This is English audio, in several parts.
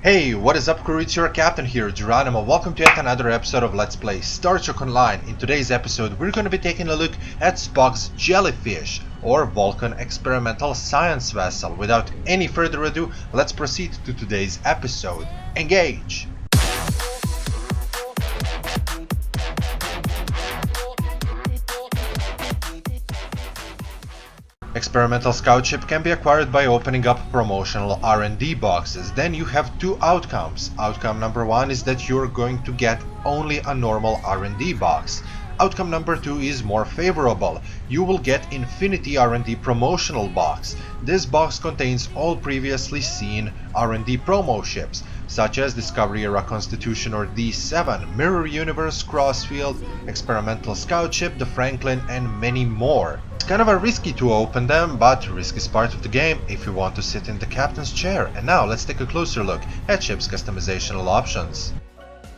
Hey, what is up crew? It's your captain here, Geronimo. Welcome to yet another episode of Let's Play Star Trek Online. In today's episode, we're going to be taking a look at Spock's Jellyfish, or Vulcan Experimental Science Vessel. Without any further ado, let's proceed to today's episode. Engage! Experimental scout ship can be acquired by opening up promotional R&D boxes. Then you have two outcomes. Outcome number one is that you're going to get only a normal R&D box. Outcome number two is more favorable. You will get Infinity R&D promotional box. This box contains all previously seen R&D promo ships, such as Discovery Era Constitution or D7, Mirror Universe, Crossfield, Experimental Scout Ship, the Franklin, and many more. It's kind of risky to open them, but risk is part of the game if you want to sit in the captain's chair. And now let's take a closer look at ship's customizational options.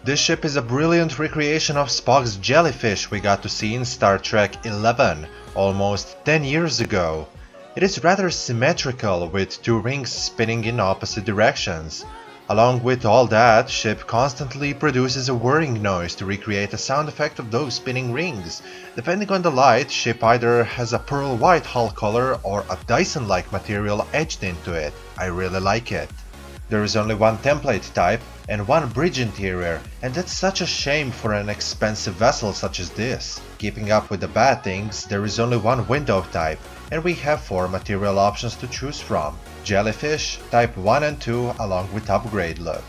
This ship is a brilliant recreation of Spock's Jellyfish we got to see in Star Trek XI, almost 10 years ago. It is rather symmetrical, with two rings spinning in opposite directions. Along with all that, ship constantly produces a whirring noise to recreate the sound effect of those spinning rings. Depending on the light, ship either has a pearl white hull color or a Dyson-like material etched into it. I really like it. There is only one template type and one bridge interior, and that's such a shame for an expensive vessel such as this. Keeping up with the bad things, there is only one window type, and we have 4 material options to choose from. Jellyfish, Type 1 and 2 along with upgrade look.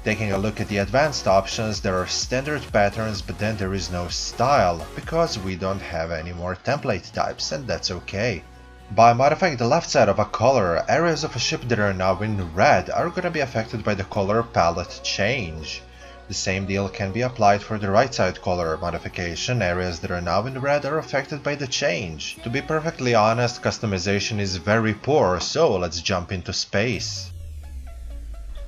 Taking a look at the advanced options, there are standard patterns, but then there is no style, because we don't have any more template types, and that's okay. By modifying the left side of a color, areas of a ship that are now in red are going to be affected by the color palette change. The same deal can be applied for the right side color modification. Areas that are now in red are affected by the change. To be perfectly honest, customization is very poor, so let's jump into space.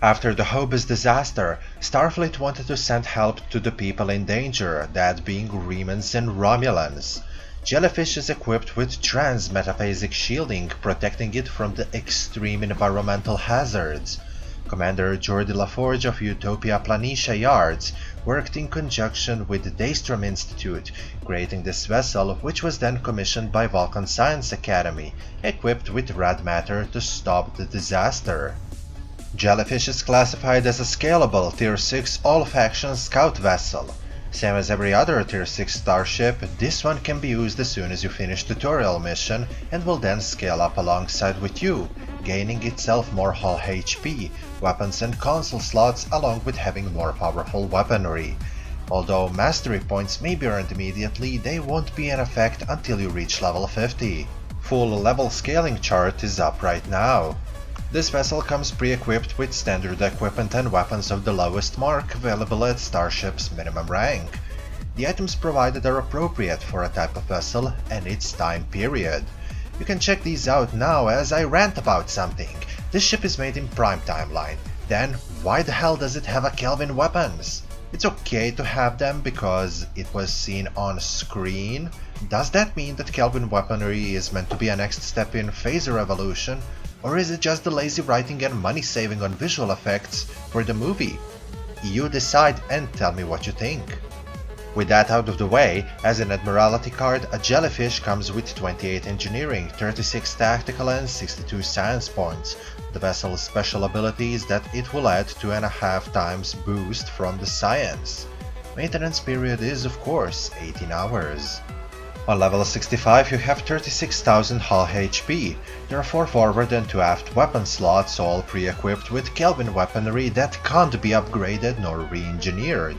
After the Hobus disaster, Starfleet wanted to send help to the people in danger, that being Remans and Romulans. Jellyfish is equipped with trans-metaphasic shielding, protecting it from the extreme environmental hazards. Commander Geordi LaForge of Utopia Planitia Yards worked in conjunction with the Daystrom Institute, creating this vessel, which was then commissioned by Vulcan Science Academy, equipped with rad matter to stop the disaster. Jellyfish is classified as a scalable Tier 6 all-faction scout vessel. Same as every other Tier 6 starship, this one can be used as soon as you finish tutorial mission and will then scale up alongside with you, gaining itself more hull HP, weapons and console slots, along with having more powerful weaponry. Although mastery points may be earned immediately, they won't be in effect until you reach level 50. Full level scaling chart is up right now. This vessel comes pre-equipped with standard equipment and weapons of the lowest mark available at Starship's minimum rank. The items provided are appropriate for a type of vessel and its time period. You can check these out now as I rant about something. This ship is made in Prime Timeline. Then why the hell does it have a Kelvin weapons? It's okay to have them because it was seen on screen. Does that mean that Kelvin weaponry is meant to be a next step in phaser evolution? Or is it just the lazy writing and money saving on visual effects for the movie? You decide and tell me what you think. With that out of the way, as an Admiralty card, a Jellyfish comes with 28 engineering, 36 tactical and 62 science points. The vessel's special ability is that it will add 2.5 times boost from the science. Maintenance period is of course 18 hours. On level 65 you have 36,000 hull HP. There are 4 forward and 2 aft weapon slots, all pre-equipped with Kelvin weaponry that can't be upgraded nor re-engineered.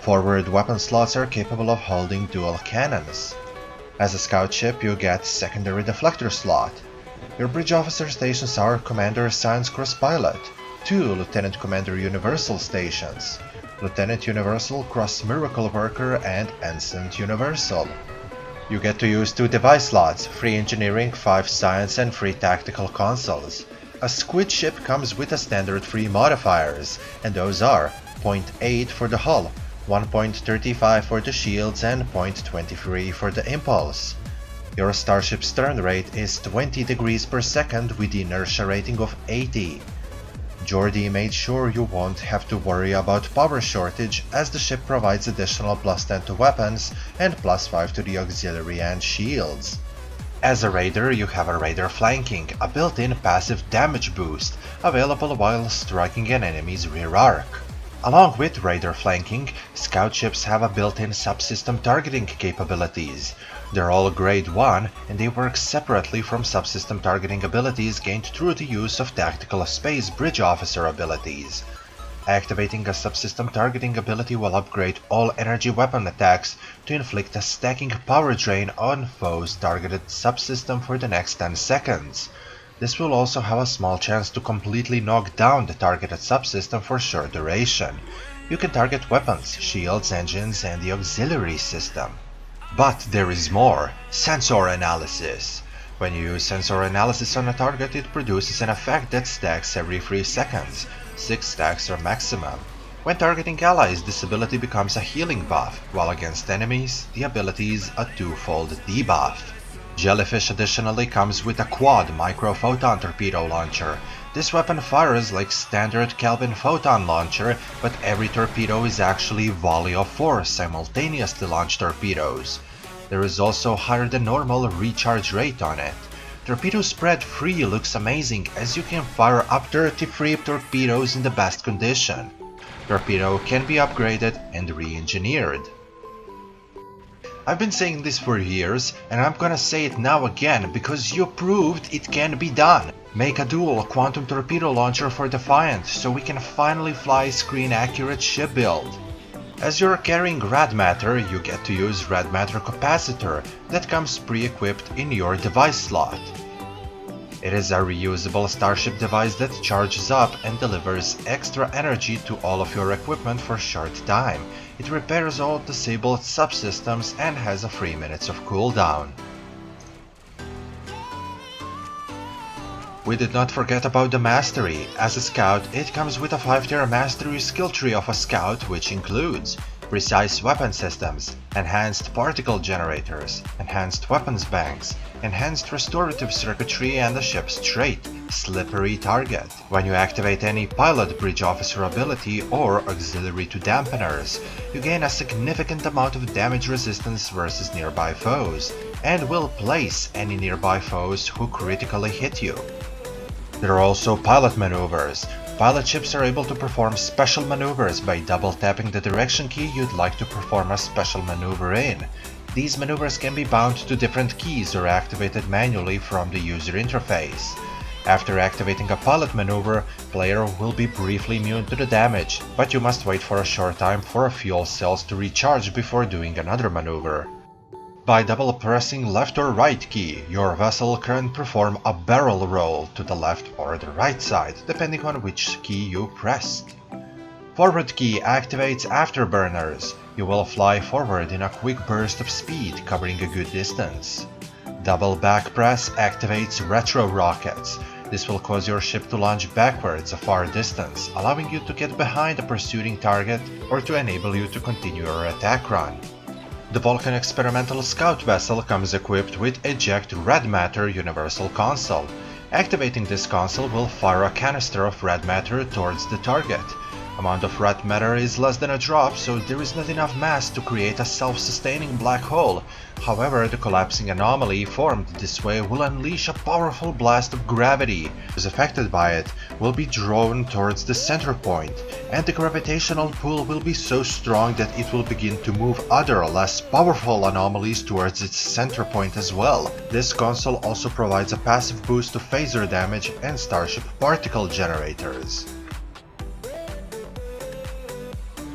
Forward weapon slots are capable of holding dual cannons. As a scout ship you get secondary deflector slot. Your bridge officer stations are Commander Science Cross Pilot, 2 Lieutenant Commander Universal stations, Lieutenant Universal Cross Miracle Worker and Ensign Universal. You get to use 2 device slots, free engineering, 5 science and 3 tactical consoles. A squid ship comes with a standard 3 modifiers, and those are 0.8 for the hull, 1.35 for the shields and 0.23 for the impulse. Your starship's turn rate is 20 degrees per second with inertia rating of 80. Geordi made sure you won't have to worry about power shortage, as the ship provides additional +10 to weapons and +5 to the auxiliary and shields. As a raider, you have a raider flanking, a built-in passive damage boost, available while striking an enemy's rear arc. Along with raider flanking, scout ships have a built-in subsystem targeting capabilities. They're all grade 1 and they work separately from subsystem targeting abilities gained through the use of tactical space bridge officer abilities. Activating a subsystem targeting ability will upgrade all energy weapon attacks to inflict a stacking power drain on foes targeted subsystem for the next 10 seconds. This will also have a small chance to completely knock down the targeted subsystem for short duration. You can target weapons, shields, engines, and the auxiliary system. But there is more: sensor analysis. When you use sensor analysis on a target, it produces an effect that stacks every 3 seconds. 6 stacks are maximum. When targeting allies, this ability becomes a healing buff, while against enemies, the ability is a 2-fold debuff. Jellyfish additionally comes with a quad micro-photon torpedo launcher. This weapon fires like standard Kelvin photon launcher, but every torpedo is actually a volley of 4 simultaneously launched torpedoes. There is also higher than normal recharge rate on it. Torpedo spread free looks amazing, as you can fire up 33 torpedoes in the best condition. Torpedo can be upgraded and re-engineered. I've been saying this for years, and I'm gonna say it now again because you proved it can be done. Make a dual quantum torpedo launcher for Defiant so we can finally fly screen accurate ship build. As you're carrying Red Matter, you get to use Red Matter Capacitor that comes pre-equipped in your device slot. It is a reusable starship device that charges up and delivers extra energy to all of your equipment for a short time. It repairs all disabled subsystems and has a 3 minutes of cooldown. We did not forget about the Mastery. As a scout, it comes with a 5-tier Mastery skill tree of a scout, which includes precise weapon systems, enhanced particle generators, enhanced weapons banks, enhanced restorative circuitry, and a ship's trait, slippery target. When you activate any pilot bridge officer ability or auxiliary to dampeners, you gain a significant amount of damage resistance versus nearby foes, and will place any nearby foes who critically hit you. There are also pilot maneuvers. Pilot ships are able to perform special maneuvers by double tapping the direction key you'd like to perform a special maneuver in. These maneuvers can be bound to different keys or activated manually from the user interface. After activating a pilot maneuver, player will be briefly immune to the damage, but you must wait for a short time for fuel cells to recharge before doing another maneuver. By double pressing left or right key, your vessel can perform a barrel roll to the left or the right side, depending on which key you pressed. Forward key activates Afterburners. You will fly forward in a quick burst of speed, covering a good distance. Double back press activates Retro Rockets. This will cause your ship to launch backwards a far distance, allowing you to get behind a pursuing target or to enable you to continue your attack run. The Vulcan Experimental Scout Vessel comes equipped with Eject Red Matter Universal Console. Activating this console will fire a canister of red matter towards the target. Amount of red matter is less than a drop, so there is not enough mass to create a self-sustaining black hole. However, the collapsing anomaly formed this way will unleash a powerful blast of gravity. Those affected by it will be drawn towards the center point, and the gravitational pull will be so strong that it will begin to move other, less powerful anomalies towards its center point as well. This console also provides a passive boost to phaser damage and starship particle generators.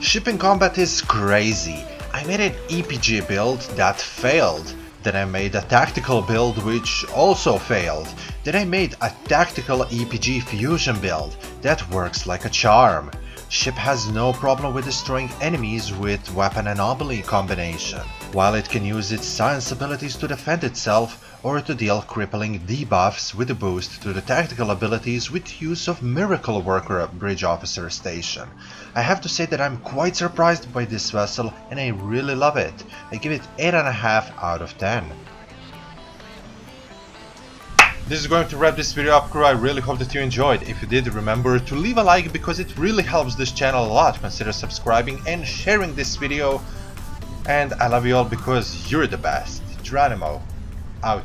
Shipping combat is crazy. I made an EPG build that failed. Then I made a tactical build which also failed. Then I made a tactical EPG fusion build that works like a charm. Ship has no problem with destroying enemies with weapon anomaly combination, while it can use its science abilities to defend itself or to deal crippling debuffs with a boost to the tactical abilities with use of Miracle Worker Bridge Officer Station. I have to say that I'm quite surprised by this vessel and I really love it. I give it 8.5 out of 10. This is going to wrap this video up, crew. I really hope that you enjoyed. If you did, remember to leave a like because it really helps this channel a lot. Consider subscribing and sharing this video. And I love you all because you're the best. Geronimo, out.